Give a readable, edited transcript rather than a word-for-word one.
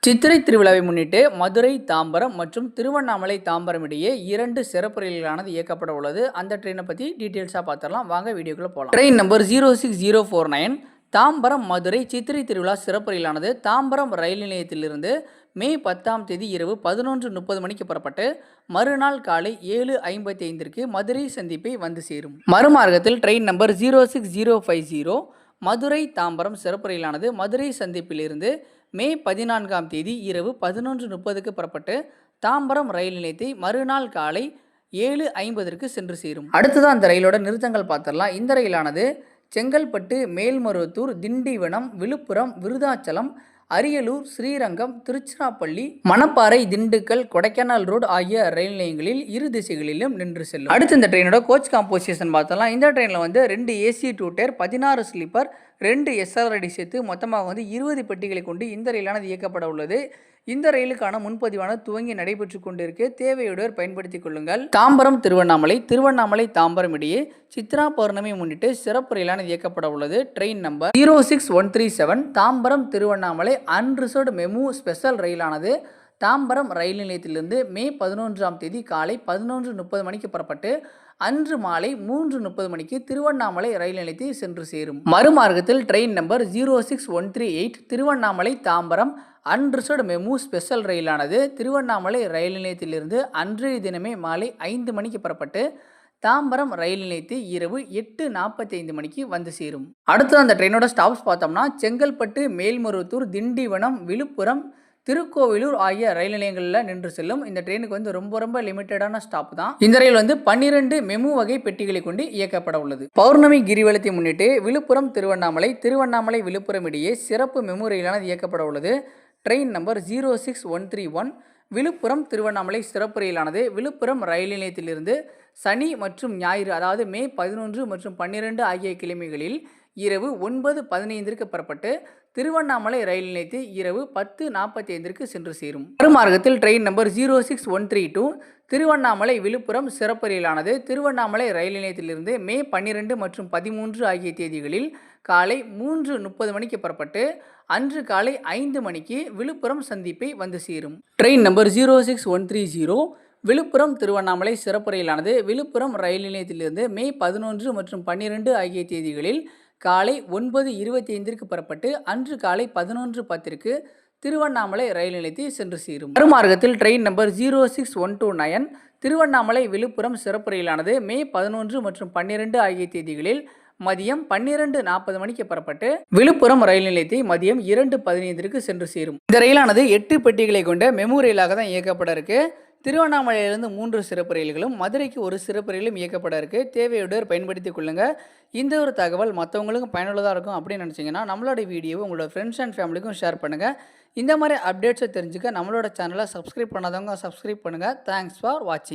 சித்திரை திருவிழாவை முன்னிட்டு மதுரை தாம்பரம் மற்றும் திருவண்ணாமலை தாம்பரம் இடையே 2 சிறப்பு ரயில்களானது இயக்கப்பட உள்ளது. அந்த ட்ரெயினை பற்றி டீட்டெயில்ஸாக பார்த்துடலாம். வாங்க வீடியோக்குள்ளே போகலாம். ட்ரெயின் நம்பர் 06049 தாம்பரம் மதுரை சித்திரை திருவிழா சிறப்பு ரயிலானது தாம்பரம் ரயில் நிலையத்திலிருந்து மே 10ஆம் தேதி இரவு 11:30 மணிக்கு புறப்பட்டு மறுநாள் காலை 7:55 மதுரை சந்திப்பை வந்து சேரும். மறுமார்க்கத்தில் ட்ரெயின் நம்பர் 06050 மதுரை தாம்பரம் சிறப்பு ரயிலானது மதுரை சந்திப்பிலிருந்து மே 14ஆம் தேதி இரவு 11:30 புறப்பட்டு தாம்பரம் ரயில் நிலையத்தை மறுநாள் காலை 7:50 சென்று சேரும். அடுத்ததான் அந்த ரயிலோட நிறுத்தங்கள் பார்த்துடலாம். இந்த ரயிலானது செங்கல்பட்டு, மேல்மருவத்தூர், திண்டிவனம், விழுப்புரம், விருதாச்சலம், அரியலூர், ஸ்ரீரங்கம், திருச்சிராப்பள்ளி, மணப்பாறை, திண்டுக்கல், கொடைக்கானல் ரோடு ஆகிய ரயில் நிலையங்களில் இரு திசைகளிலும் நின்று செல்லும். அடுத்து இந்த ட்ரெயினோட கோச் காம்போசிஷன் பார்த்தலாம். இந்த ட்ரெயினில் வந்து 2 ஏசி 2 டயர், 16 ஸ்லீப்பர், 2 எஸ்ஆர்டி சேர்த்து மொத்தமாக 20 பெட்டிகளை கொண்டு இந்த ரயிலானது இயக்கப்பட உள்ளது. இந்த ரயிலுக்கான முன்பதிவானது துவங்கி நடைபெற்று கொண்டிருக்கு. தேவையுடையோர் பயன்படுத்திக் கொள்ளுங்கள். தாம்பரம் திருவண்ணாமலை, திருவண்ணாமலை தாம்பரம் இடையே சித்ரா பௌர்ணமி முன்னிட்டு சிறப்பு ரயிலானது இயக்கப்பட உள்ளது. Train number 06137 Tambaram Tiruvannamalai unreserved MEMU special ரயிலானது தாம்பரம் ரயில் நிலையத்திலிருந்து மே 11ஆம் தேதி காலை 11:30 மணிக்கு புறப்பட்டு அன்று மாலை 3:30 மணிக்கு திருவண்ணாமலை ரயில் நிலையத்தை சென்று சேரும். மறுமார்க்கத்தில் train number 06138 Tiruvannamalai Tambaram unreserved MEMU special ரயிலானது திருவண்ணாமலை ரயில் நிலையத்திலிருந்து அன்றைய தினமே மாலை 5 மணிக்கு புறப்பட்டு தாம்பரம் ரயில் நிலையத்தை இரவு 8:45 மணிக்கு வந்து சேரும். அடுத்து அந்த ட்ரெயினோட ஸ்டாப்ஸ் பார்த்தோம்னா செங்கல்பட்டு, மேல்மருவத்தூர், திண்டிவனம், விழுப்புரம், திருக்கோவிலூர் ஆகிய ரயில் நிலையங்களில் நின்று செல்லும். இந்த ட்ரெயினுக்கு ரொம்ப லிமிட்டடான ஸ்டாப் தான். இந்த ரயில் 12 மெமு வகை பெட்டிகளை கொண்டு இயக்கப்பட உள்ளது. பௌர்ணமி கிரிவலத்தை முன்னிட்டு விழுப்புரம் திருவண்ணாமலை, திருவண்ணாமலை விழுப்புரம் இடையே சிறப்பு மெமு ரயிலானது இயக்கப்பட உள்ளது. ட்ரெயின் நம்பர் 06131 விழுப்புரம் திருவண்ணாமலை சிறப்பு ரயிலானது விழுப்புரம் ரயில் நிலையத்திலிருந்து சனி மற்றும் ஞாயிறு, அதாவது மே 11 மற்றும் 12 ஆகிய கிழமைகளில் இரவு 9:15 புறப்பட்டு திருவண்ணாமலை ரயில் நிலையத்தை இரவு 10:45 சென்று சேரும். மறுமார்க்கத்தில் ட்ரெயின் நம்பர் 06132 திருவண்ணாமலை விழுப்புரம் சிறப்பு ரயிலானது திருவண்ணாமலை ரயில் நிலையத்திலிருந்து மே 12 மற்றும் 13 ஆகிய தேதிகளில் காலை 3:30 மணிக்கு புறப்பட்டு அன்று காலை 5 மணிக்கு விழுப்புரம் சந்திப்பை வந்து சேரும். ட்ரெயின் நம்பர் 06130 விழுப்புரம் திருவண்ணாமலை சிறப்பு ரயிலானது விழுப்புரம் ரயில் நிலையத்திலிருந்து மே 11 மற்றும் 12 ஆகிய தேதிகளில் காலை 9:25 புறப்பட்டு அன்று காலை 11:10 திருவண்ணாமலை ரயில் நிலையத்தை சென்று சேரும். மறுமார்க்கத்தில் ட்ரெயின் நம்பர் 06129 திருவண்ணாமலை விழுப்புரம் சிறப்பு ரயிலானது மே 11 மற்றும் 12 ஆகிய தேதிகளில் மதியம் 12:40 மணிக்கு புறப்பட்டு விழுப்புரம் ரயில் நிலையத்தை மதியம் 2:15 சென்று சேரும். இந்த ரயிலானது 8 பெட்டிகளை கொண்ட மெமு ரயிலாக தான் இயக்கப்பட இருக்கு. திருவண்ணாமலையிலிருந்து 3 சிறப்பு ரயில்களும் மதுரைக்கு 1 சிறப்பு ரயிலும் இயக்கப்பட இருக்கு. தேவையுடையோர் பயன்படுத்திக் கொள்ளுங்க. இந்த ஒரு தகவல் மற்றவங்களுக்கும் பயனுள்ளதாக இருக்கும் அப்படின்னு நினச்சிங்கன்னா நம்மளோட வீடியோவை உங்களோட ஃப்ரெண்ட்ஸ் அண்ட் ஃபேமிலிக்கும் ஷேர் பண்ணுங்கள். இந்த மாதிரி அப்டேட்ஸை தெரிஞ்சுக்க நம்மளோட சேனலை சப்ஸ்கிரைப் பண்ணாதவங்க சப்ஸ்கிரைப் பண்ணுங்கள். தேங்க்ஸ் ஃபார் வாட்சிங்.